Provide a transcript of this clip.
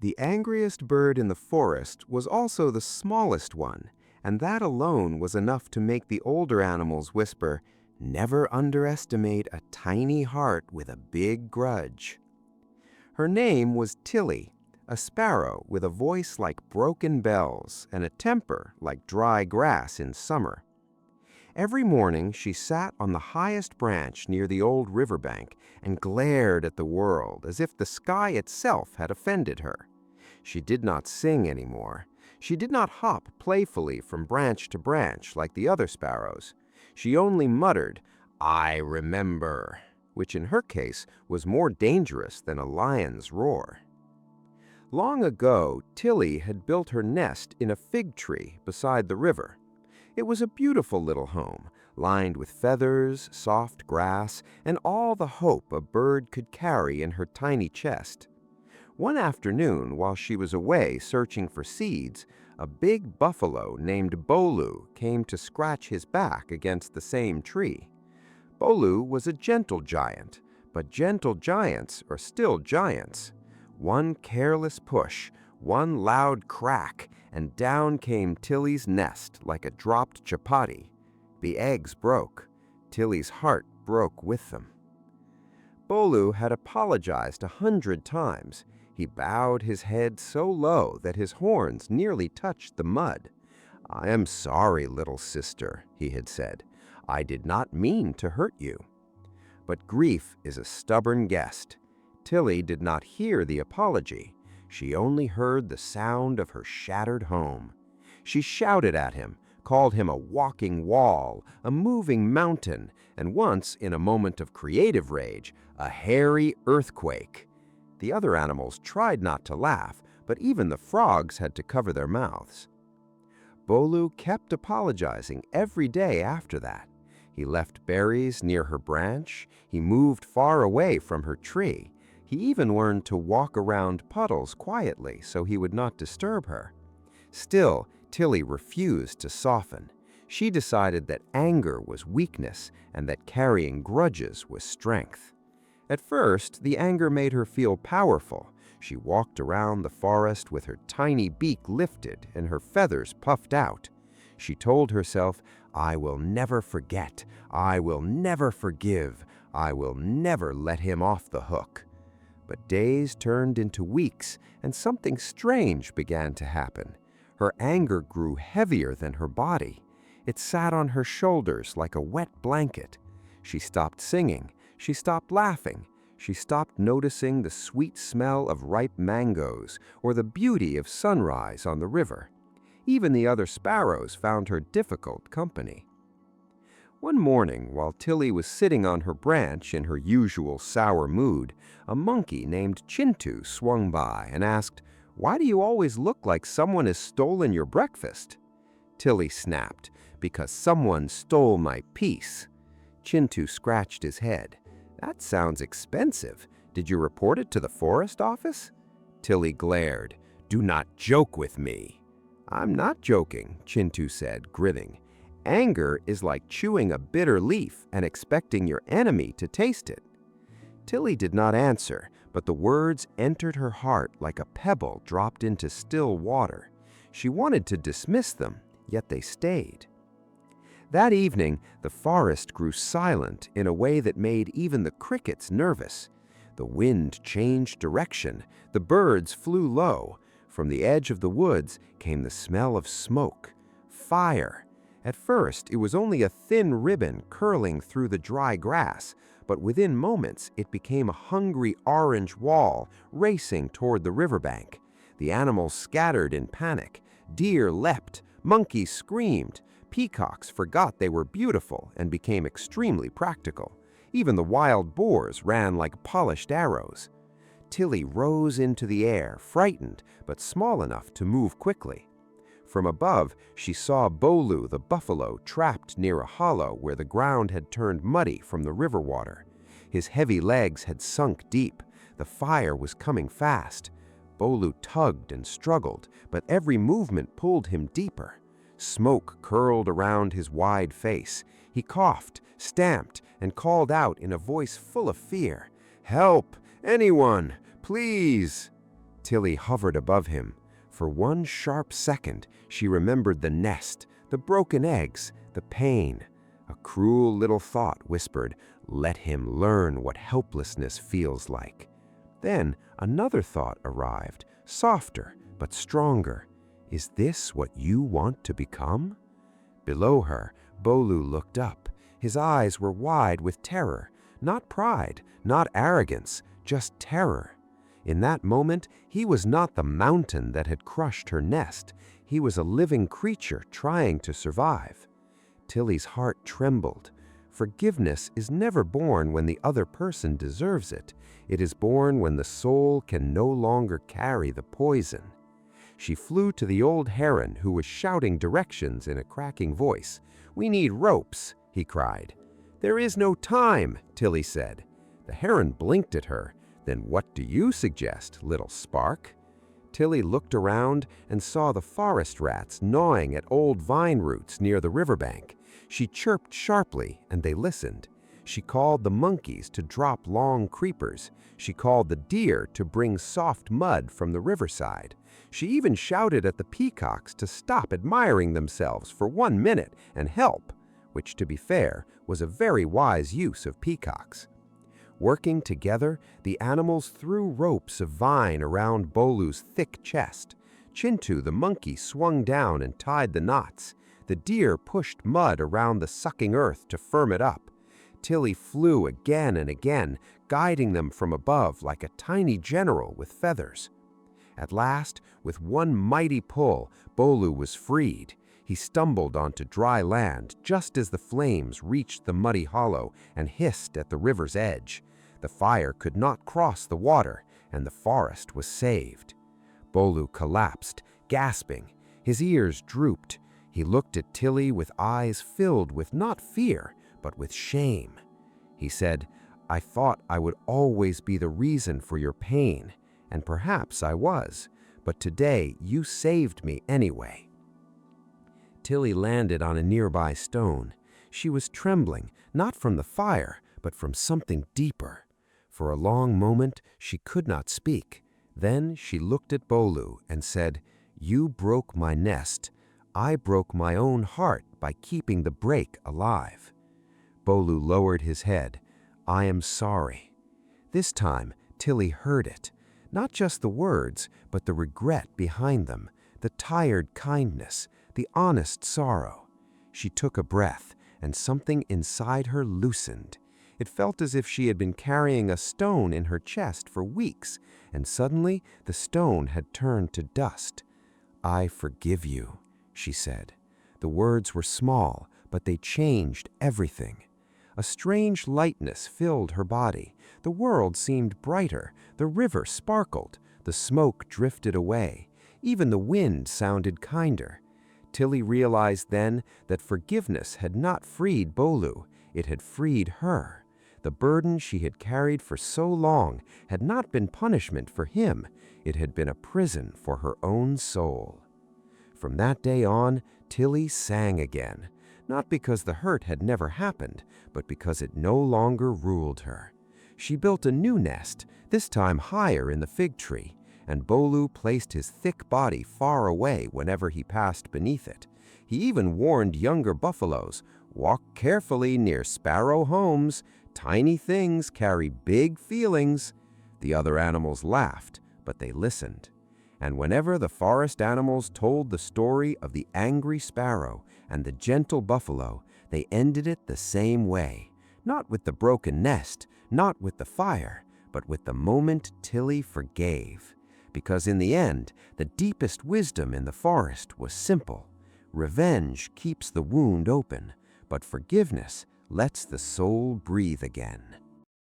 The angriest bird in the forest was also the smallest one, and that alone was enough to make the older animals whisper, "Never underestimate a tiny heart with a big grudge." Her name was Tilly, a sparrow with a voice like broken bells and a temper like dry grass in summer. Every morning she sat on the highest branch near the old riverbank and glared at the world as if the sky itself had offended her. She did not sing anymore. She did not hop playfully from branch to branch like the other sparrows. She only muttered, "I remember," which in her case was more dangerous than a lion's roar. Long ago, Tilly had built her nest in a fig tree beside the river. It was a beautiful little home, lined with feathers, soft grass, and all the hope a bird could carry in her tiny chest. One afternoon, while she was away searching for seeds, a big buffalo named Bolu came to scratch his back against the same tree. Bolu was a gentle giant, but gentle giants are still giants. One careless push, one loud crack, and down came Tilly's nest like a dropped chapati. The eggs broke. Tilly's heart broke with them. Bolu had apologized 100 times. He bowed his head so low that his horns nearly touched the mud. "I am sorry, little sister," he had said. "I did not mean to hurt you." But grief is a stubborn guest. Tilly did not hear the apology. She only heard the sound of her shattered home. She shouted at him, called him a walking wall, a moving mountain, and once, in a moment of creative rage, a hairy earthquake. The other animals tried not to laugh, but even the frogs had to cover their mouths. Bolu kept apologizing every day after that. He left berries near her branch. He moved far away from her tree. He even learned to walk around puddles quietly so he would not disturb her. Still, Tilly refused to soften. She decided that anger was weakness and that carrying grudges was strength. At first, the anger made her feel powerful. She walked around the forest with her tiny beak lifted and her feathers puffed out. She told herself, "I will never forget. I will never forgive. I will never let him off the hook." But days turned into weeks, and something strange began to happen. Her anger grew heavier than her body. It sat on her shoulders like a wet blanket. She stopped singing. She stopped laughing. She stopped noticing the sweet smell of ripe mangoes or the beauty of sunrise on the river. Even the other sparrows found her difficult company. One morning, while Tilly was sitting on her branch in her usual sour mood, a monkey named Chintu swung by and asked, "Why do you always look like someone has stolen your breakfast?" Tilly snapped, "Because someone stole my peace." Chintu scratched his head. "That sounds expensive. Did you report it to the forest office?" Tilly glared. "Do not joke with me." "I'm not joking," Chintu said, grinning. "Anger is like chewing a bitter leaf and expecting your enemy to taste it." Tilly did not answer, but the words entered her heart like a pebble dropped into still water. She wanted to dismiss them, yet they stayed. That evening, the forest grew silent in a way that made even the crickets nervous. The wind changed direction. The birds flew low. From the edge of the woods came the smell of smoke, fire. At first, it was only a thin ribbon curling through the dry grass, but within moments it became a hungry orange wall racing toward the riverbank. The animals scattered in panic. Deer leapt, monkeys screamed, peacocks forgot they were beautiful and became extremely practical. Even the wild boars ran like polished arrows. Tilly rose into the air, frightened, but small enough to move quickly. From above, she saw Bolu the buffalo trapped near a hollow where the ground had turned muddy from the river water. His heavy legs had sunk deep. The fire was coming fast. Bolu tugged and struggled, but every movement pulled him deeper. Smoke curled around his wide face. He coughed, stamped, and called out in a voice full of fear, "Help! Anyone! Please!" Tilly hovered above him. For one sharp second, she remembered the nest, the broken eggs, the pain. A cruel little thought whispered, "Let him learn what helplessness feels like." Then another thought arrived, softer but stronger. "Is this what you want to become?" Below her, Bolu looked up. His eyes were wide with terror, not pride, not arrogance, just terror. In that moment, he was not the mountain that had crushed her nest. He was a living creature trying to survive. Tilly's heart trembled. Forgiveness is never born when the other person deserves it. It is born when the soul can no longer carry the poison. She flew to the old heron who was shouting directions in a cracking voice. "We need ropes," he cried. "There is no time," Tilly said. The heron blinked at her. "Then what do you suggest, little spark?" Tilly looked around and saw the forest rats gnawing at old vine roots near the riverbank. She chirped sharply, and they listened. She called the monkeys to drop long creepers. She called the deer to bring soft mud from the riverside. She even shouted at the peacocks to stop admiring themselves for 1 minute and help, which, to be fair, was a very wise use of peacocks. Working together, the animals threw ropes of vine around Bolu's thick chest. Chintu the monkey swung down and tied the knots. The deer pushed mud around the sucking earth to firm it up. Tilly flew again and again, guiding them from above like a tiny general with feathers. At last, with one mighty pull, Bolu was freed. He stumbled onto dry land just as the flames reached the muddy hollow and hissed at the river's edge. The fire could not cross the water, and the forest was saved. Bolu collapsed, gasping. His ears drooped. He looked at Tilly with eyes filled with not fear, but with shame. He said, "I thought I would always be the reason for your pain, and perhaps I was, but today you saved me anyway." Tilly landed on a nearby stone. She was trembling, not from the fire, but from something deeper. For a long moment, she could not speak. Then she looked at Bolu and said, "You broke my nest. I broke my own heart by keeping the break alive." Bolu lowered his head. "I am sorry." This time, Tilly heard it. Not just the words, but the regret behind them, the tired kindness, the honest sorrow. She took a breath, and something inside her loosened. It felt as if she had been carrying a stone in her chest for weeks, and suddenly the stone had turned to dust. "I forgive you," she said. The words were small, but they changed everything. A strange lightness filled her body. The world seemed brighter, the river sparkled, the smoke drifted away. Even the wind sounded kinder. Tilly realized then that forgiveness had not freed Bolu, it had freed her. The burden she had carried for so long had not been punishment for him, it had been a prison for her own soul. From that day on, Tilly sang again, not because the hurt had never happened, but because it no longer ruled her. She built a new nest, this time higher in the fig tree, and Bolu placed his thick body far away whenever he passed beneath it. He even warned younger buffaloes, "Walk carefully near Sparrow homes. Tiny things carry big feelings." The other animals laughed, but they listened. And whenever the forest animals told the story of the angry sparrow and the gentle buffalo, they ended it the same way. Not with the broken nest, not with the fire, but with the moment Tilly forgave. Because in the end, the deepest wisdom in the forest was simple. Revenge keeps the wound open, but forgiveness lets the soul breathe again.